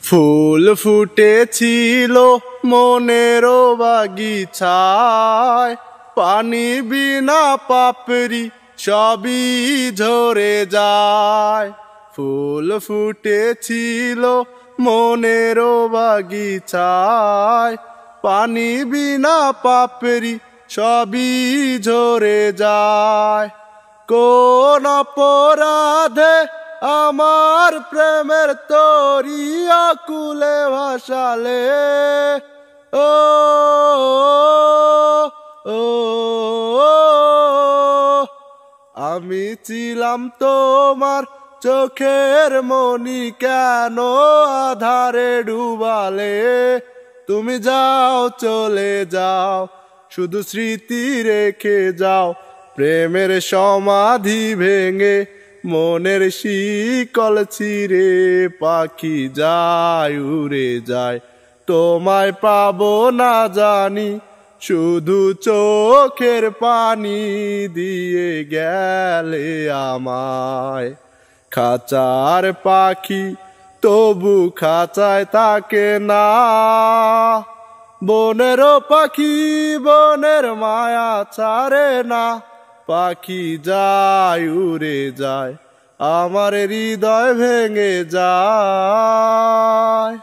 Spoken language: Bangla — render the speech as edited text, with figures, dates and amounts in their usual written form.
ফুল ফুটেছিল মনের বাগিচায়, পানি বিনা পাপড়ি সবই ঝরে যায়। ফুল ফুটেছিল মনের বাগিচায়, পানি বিনা পাপড়ি সবই ঝরে যায়। কোন অপরাধে আমার প্রেমের তরি আকুলে ভাসালে, ও ও আমি ছিলাম তোমার চোখের মনি, কেন আধারে ডুবালে? তুমি যাও চলে যাও, শুধু স্মৃতি রেখে যাও। প্রেমের সমাধি ভেঙে মনের শিকল ছিঁড়ে পাখি যায় উড়ে যায়। তোমায় পাবো না জানি, শুধু চোখের পানি দিয়ে গেলে আমায়। খাঁচার পাখি তবু খাঁচায় থাকে না, বনের পাখি বনের মায়া ছাড়ে না। পাখি যায় উড়ে যায়, আমার হৃদয় ভেঙে যায়।